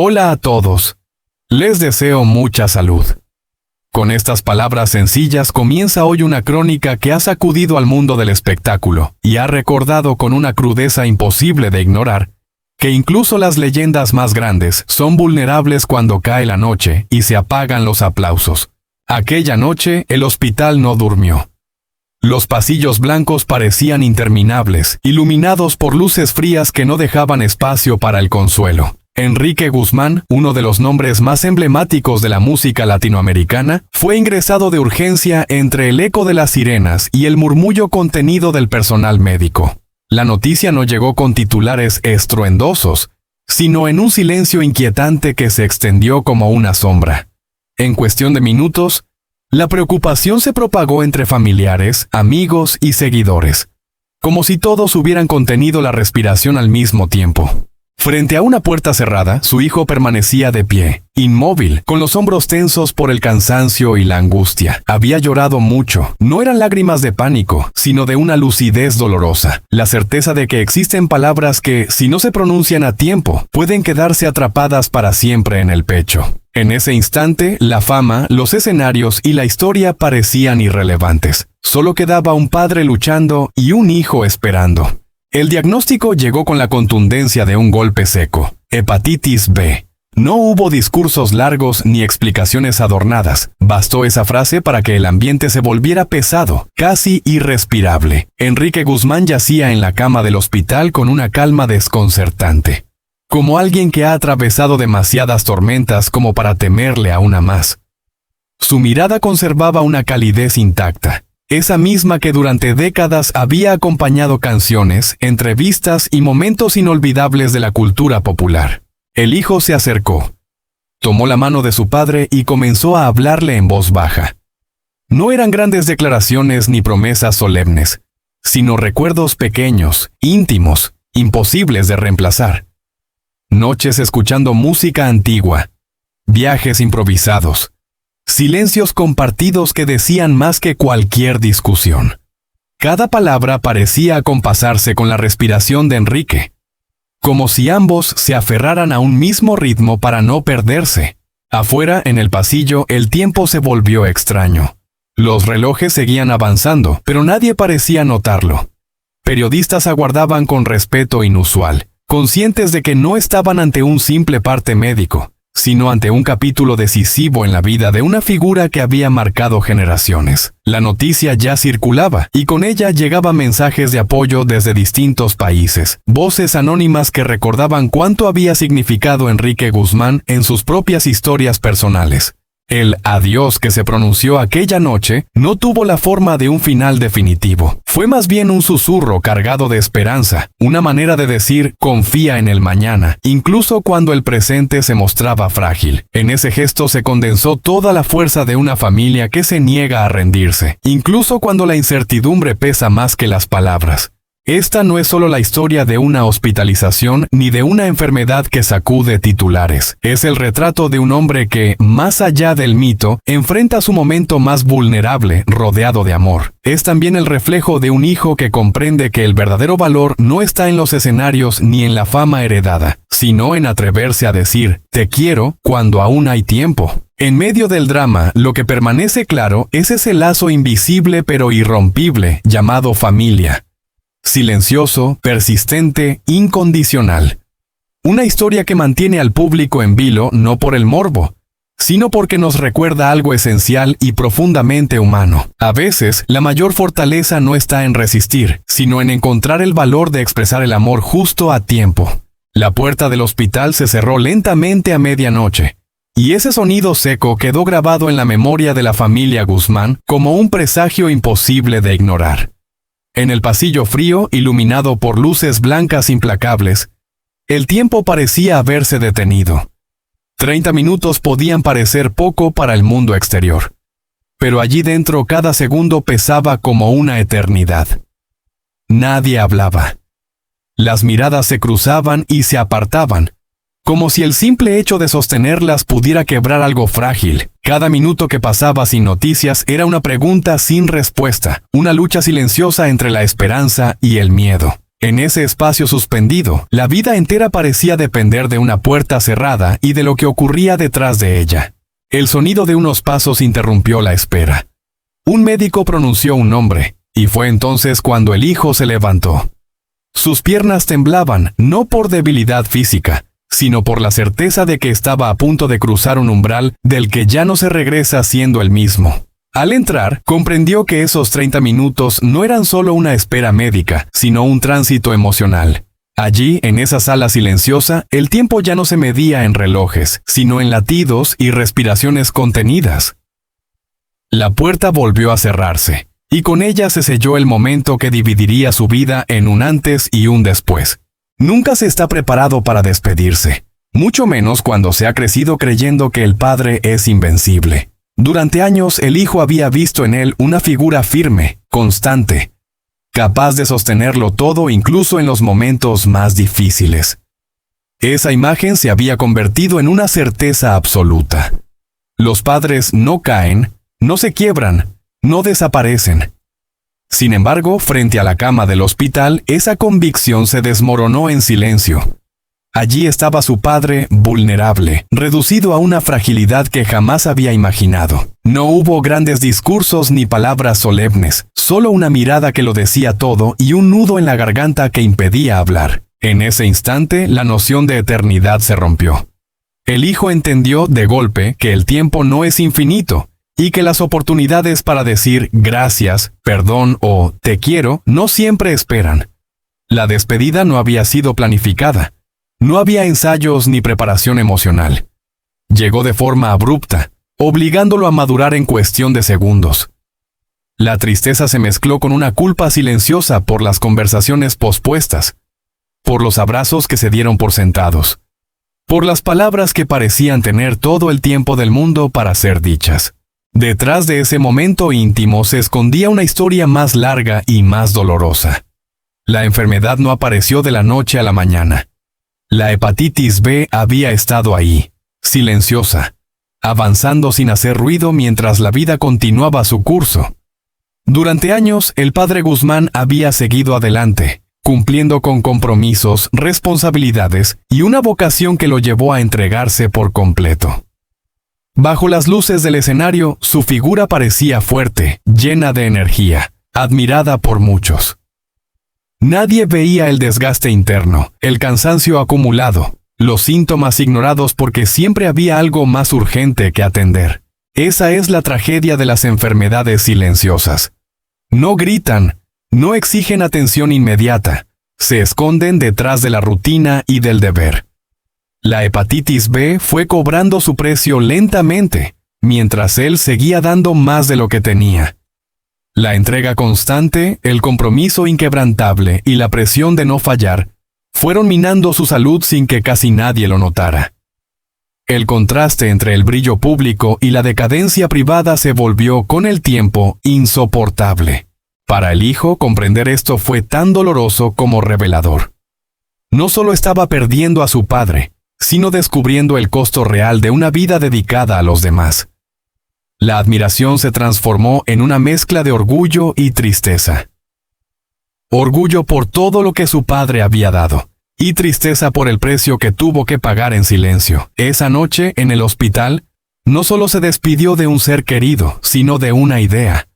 Hola a todos. Les deseo mucha salud. Con estas palabras sencillas comienza hoy una crónica que ha sacudido al mundo del espectáculo y ha recordado con una crudeza imposible de ignorar que incluso las leyendas más grandes son vulnerables cuando cae la noche y se apagan los aplausos. Aquella noche el hospital no durmió. Los pasillos blancos parecían interminables, iluminados por luces frías que no dejaban espacio para el consuelo. Enrique Guzmán, uno de los nombres más emblemáticos de la música latinoamericana, fue ingresado de urgencia entre el eco de las sirenas y el murmullo contenido del personal médico. La noticia no llegó con titulares estruendosos, sino en un silencio inquietante que se extendió como una sombra. En cuestión de minutos, la preocupación se propagó entre familiares, amigos y seguidores, como si todos hubieran contenido la respiración al mismo tiempo. Frente a una puerta cerrada, su hijo permanecía de pie, inmóvil, con los hombros tensos por el cansancio y la angustia. Había llorado mucho. No eran lágrimas de pánico, sino de una lucidez dolorosa. La certeza de que existen palabras que, si no se pronuncian a tiempo, pueden quedarse atrapadas para siempre en el pecho. En ese instante, la fama, los escenarios y la historia parecían irrelevantes. Solo quedaba un padre luchando y un hijo esperando. El diagnóstico llegó con la contundencia de un golpe seco: hepatitis B. No hubo discursos largos ni explicaciones adornadas. Bastó esa frase para que el ambiente se volviera pesado, casi irrespirable. Enrique Guzmán yacía en la cama del hospital con una calma desconcertante, como alguien que ha atravesado demasiadas tormentas como para temerle a una más. Su mirada conservaba una calidez intacta, esa misma que durante décadas había acompañado canciones, entrevistas y momentos inolvidables de la cultura popular. El hijo se acercó, tomó la mano de su padre y comenzó a hablarle en voz baja. No eran grandes declaraciones ni promesas solemnes, sino recuerdos pequeños, íntimos, imposibles de reemplazar. Noches escuchando música antigua, viajes improvisados, silencios compartidos que decían más que cualquier discusión. Cada palabra parecía acompasarse con la respiración de Enrique, como si ambos se aferraran a un mismo ritmo para no perderse. Afuera, en el pasillo, el tiempo se volvió extraño. Los relojes seguían avanzando, pero nadie parecía notarlo. Periodistas aguardaban con respeto inusual, conscientes de que no estaban ante un simple parte médico, sino ante un capítulo decisivo en la vida de una figura que había marcado generaciones. La noticia ya circulaba, y con ella llegaban mensajes de apoyo desde distintos países, voces anónimas que recordaban cuánto había significado Enrique Guzmán en sus propias historias personales. El adiós que se pronunció aquella noche no tuvo la forma de un final definitivo. Fue más bien un susurro cargado de esperanza, una manera de decir confía en el mañana, incluso cuando el presente se mostraba frágil. En ese gesto se condensó toda la fuerza de una familia que se niega a rendirse, incluso cuando la incertidumbre pesa más que las palabras. Esta no es solo la historia de una hospitalización ni de una enfermedad que sacude titulares. Es el retrato de un hombre que, más allá del mito, enfrenta su momento más vulnerable, rodeado de amor. Es también el reflejo de un hijo que comprende que el verdadero valor no está en los escenarios ni en la fama heredada, sino en atreverse a decir «te quiero» cuando aún hay tiempo. En medio del drama, lo que permanece claro es ese lazo invisible pero irrompible llamado familia. Silencioso, persistente, incondicional. Una historia que mantiene al público en vilo no por el morbo, sino porque nos recuerda algo esencial y profundamente humano. A veces, la mayor fortaleza no está en resistir, sino en encontrar el valor de expresar el amor justo a tiempo. La puerta del hospital se cerró lentamente a medianoche, y ese sonido seco quedó grabado en la memoria de la familia Guzmán como un presagio imposible de ignorar. En el pasillo frío, iluminado por luces blancas implacables, el tiempo parecía haberse detenido. 30 minutos podían parecer poco para el mundo exterior, pero allí dentro cada segundo pesaba como una eternidad. Nadie hablaba. Las miradas se cruzaban y se apartaban, como si el simple hecho de sostenerlas pudiera quebrar algo frágil. Cada minuto que pasaba sin noticias era una pregunta sin respuesta, una lucha silenciosa entre la esperanza y el miedo. En ese espacio suspendido, la vida entera parecía depender de una puerta cerrada y de lo que ocurría detrás de ella. El sonido de unos pasos interrumpió la espera. Un médico pronunció un nombre, y fue entonces cuando el hijo se levantó. Sus piernas temblaban, no por debilidad física, sino por la certeza de que estaba a punto de cruzar un umbral del que ya no se regresa siendo el mismo. Al entrar, comprendió que esos 30 minutos no eran solo una espera médica, sino un tránsito emocional. Allí, en esa sala silenciosa, el tiempo ya no se medía en relojes, sino en latidos y respiraciones contenidas. La puerta volvió a cerrarse, y con ella se selló el momento que dividiría su vida en un antes y un después. Nunca se está preparado para despedirse, mucho menos cuando se ha crecido creyendo que el padre es invencible. Durante años el hijo había visto en él una figura firme, constante, capaz de sostenerlo todo incluso en los momentos más difíciles. Esa imagen se había convertido en una certeza absoluta. Los padres no caen, no se quiebran, no desaparecen. Sin embargo, frente a la cama del hospital, esa convicción se desmoronó en silencio. Allí estaba su padre, vulnerable, reducido a una fragilidad que jamás había imaginado. No hubo grandes discursos ni palabras solemnes, solo una mirada que lo decía todo y un nudo en la garganta que impedía hablar. En ese instante, la noción de eternidad se rompió. El hijo entendió de golpe que el tiempo no es infinito, y que las oportunidades para decir gracias, perdón o te quiero no siempre esperan. La despedida no había sido planificada. No había ensayos ni preparación emocional. Llegó de forma abrupta, obligándolo a madurar en cuestión de segundos. La tristeza se mezcló con una culpa silenciosa por las conversaciones pospuestas, por los abrazos que se dieron por sentados, por las palabras que parecían tener todo el tiempo del mundo para ser dichas. Detrás de ese momento íntimo se escondía una historia más larga y más dolorosa. La enfermedad no apareció de la noche a la mañana. La hepatitis B había estado ahí, silenciosa, avanzando sin hacer ruido mientras la vida continuaba su curso. Durante años, el padre Guzmán había seguido adelante, cumpliendo con compromisos, responsabilidades y una vocación que lo llevó a entregarse por completo. Bajo las luces del escenario, su figura parecía fuerte, llena de energía, admirada por muchos. Nadie veía el desgaste interno, el cansancio acumulado, los síntomas ignorados porque siempre había algo más urgente que atender. Esa es la tragedia de las enfermedades silenciosas. No gritan, no exigen atención inmediata, se esconden detrás de la rutina y del deber. La hepatitis B fue cobrando su precio lentamente, mientras él seguía dando más de lo que tenía. La entrega constante, el compromiso inquebrantable y la presión de no fallar fueron minando su salud sin que casi nadie lo notara. El contraste entre el brillo público y la decadencia privada se volvió con el tiempo insoportable. Para el hijo, comprender esto fue tan doloroso como revelador. No solo estaba perdiendo a su padre, sino descubriendo el costo real de una vida dedicada a los demás. La admiración se transformó en una mezcla de orgullo y tristeza. Orgullo por todo lo que su padre había dado, y tristeza por el precio que tuvo que pagar en silencio. Esa noche, en el hospital, no solo se despidió de un ser querido, sino de una idea,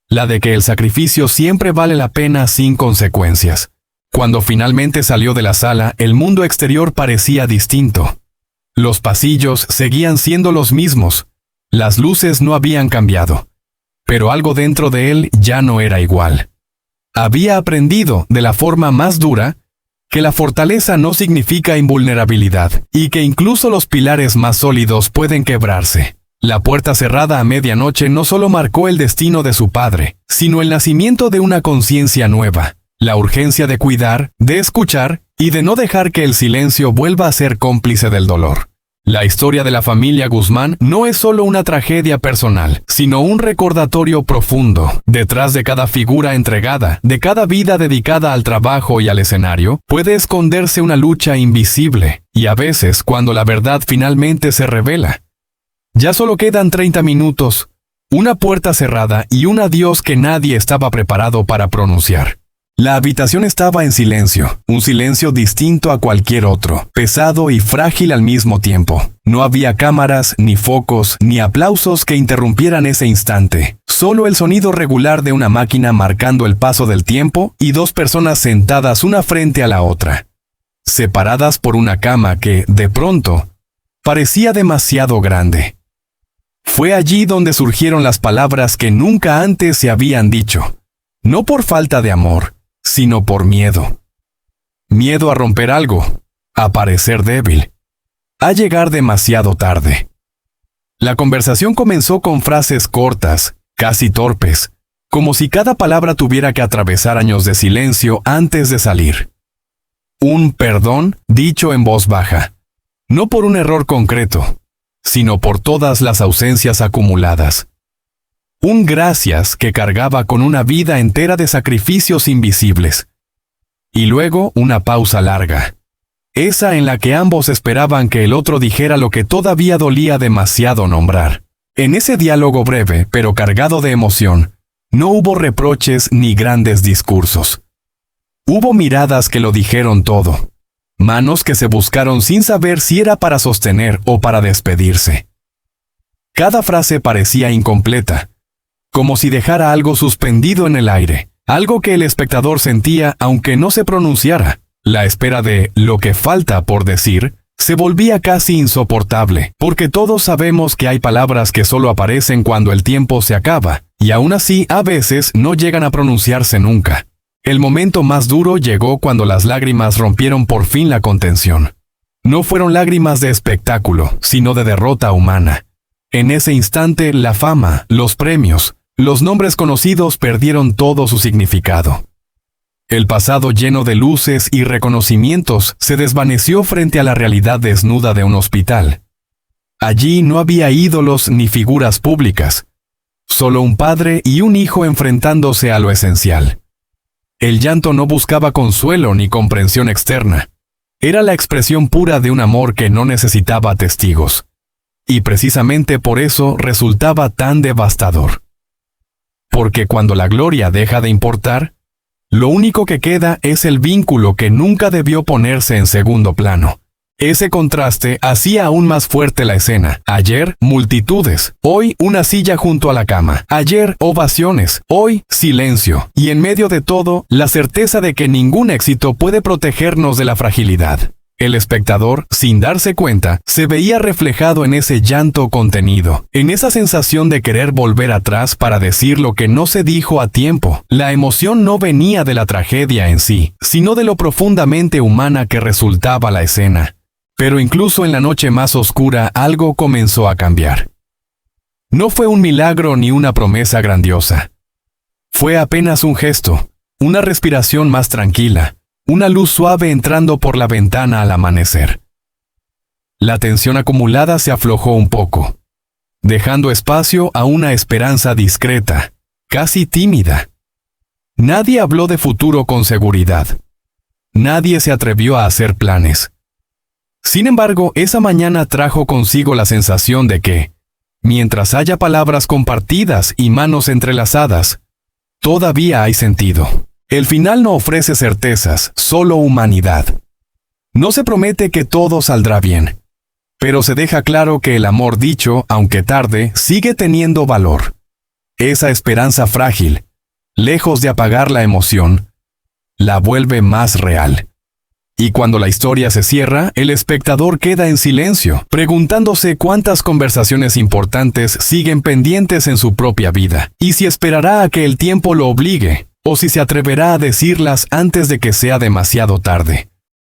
la de que el sacrificio siempre vale la pena sin consecuencias. Cuando finalmente salió de la sala, el mundo exterior parecía distinto. Los pasillos seguían siendo los mismos, las luces no habían cambiado, pero algo dentro de él ya no era igual. Había aprendido, de la forma más dura, que la fortaleza no significa invulnerabilidad, y que incluso los pilares más sólidos pueden quebrarse. La puerta cerrada a medianoche no solo marcó el destino de su padre, sino el nacimiento de una conciencia nueva, la urgencia de cuidar, de escuchar, y de no dejar que el silencio vuelva a ser cómplice del dolor. La historia de la familia Guzmán no es solo una tragedia personal, sino un recordatorio profundo. Detrás de cada figura entregada, de cada vida dedicada al trabajo y al escenario, puede esconderse una lucha invisible, y a veces, cuando la verdad finalmente se revela, ya solo quedan 30 minutos, una puerta cerrada y un adiós que nadie estaba preparado para pronunciar. La habitación estaba en silencio, un silencio distinto a cualquier otro, pesado y frágil al mismo tiempo. No había cámaras, ni focos, ni aplausos que interrumpieran ese instante. Solo el sonido regular de una máquina marcando el paso del tiempo y dos personas sentadas una frente a la otra, separadas por una cama que, de pronto, parecía demasiado grande. Fue allí donde surgieron las palabras que nunca antes se habían dicho, no por falta de amor, sino por miedo. Miedo a romper algo, a parecer débil, a llegar demasiado tarde. La conversación comenzó con frases cortas, casi torpes, como si cada palabra tuviera que atravesar años de silencio antes de salir. Un perdón dicho en voz baja, no por un error concreto, sino por todas las ausencias acumuladas. Un gracias que cargaba con una vida entera de sacrificios invisibles. Y luego una pausa larga, esa en la que ambos esperaban que el otro dijera lo que todavía dolía demasiado nombrar. En ese diálogo breve, pero cargado de emoción, no hubo reproches ni grandes discursos. Hubo miradas que lo dijeron todo, manos que se buscaron sin saber si era para sostener o para despedirse. Cada frase parecía incompleta, como si dejara algo suspendido en el aire, algo que el espectador sentía aunque no se pronunciara. La espera de lo que falta por decir se volvía casi insoportable, porque todos sabemos que hay palabras que solo aparecen cuando el tiempo se acaba, y aún así a veces no llegan a pronunciarse nunca. El momento más duro llegó cuando las lágrimas rompieron por fin la contención. No fueron lágrimas de espectáculo, sino de derrota humana. En ese instante la fama, los premios, los nombres conocidos perdieron todo su significado. El pasado lleno de luces y reconocimientos se desvaneció frente a la realidad desnuda de un hospital. Allí no había ídolos ni figuras públicas, solo un padre y un hijo enfrentándose a lo esencial. El llanto no buscaba consuelo ni comprensión externa. Era la expresión pura de un amor que no necesitaba testigos. Y precisamente por eso resultaba tan devastador. Porque cuando la gloria deja de importar, lo único que queda es el vínculo que nunca debió ponerse en segundo plano. Ese contraste hacía aún más fuerte la escena. Ayer, multitudes. Hoy, una silla junto a la cama. Ayer, ovaciones. Hoy, silencio. Y en medio de todo, la certeza de que ningún éxito puede protegernos de la fragilidad. El espectador, sin darse cuenta, se veía reflejado en ese llanto contenido, en esa sensación de querer volver atrás para decir lo que no se dijo a tiempo. La emoción no venía de la tragedia en sí, sino de lo profundamente humana que resultaba la escena. Pero incluso en la noche más oscura algo comenzó a cambiar. No fue un milagro ni una promesa grandiosa. Fue apenas un gesto, una respiración más tranquila, una luz suave entrando por la ventana al amanecer. La tensión acumulada se aflojó un poco, dejando espacio a una esperanza discreta, casi tímida. Nadie habló de futuro con seguridad. Nadie se atrevió a hacer planes. Sin embargo, esa mañana trajo consigo la sensación de que, mientras haya palabras compartidas y manos entrelazadas, todavía hay sentido. El final no ofrece certezas, solo humanidad. No se promete que todo saldrá bien, pero se deja claro que el amor dicho, aunque tarde, sigue teniendo valor. Esa esperanza frágil, lejos de apagar la emoción, la vuelve más real. Y cuando la historia se cierra, el espectador queda en silencio, preguntándose cuántas conversaciones importantes siguen pendientes en su propia vida, y si esperará a que el tiempo lo obligue, o si se atreverá a decirlas antes de que sea demasiado tarde.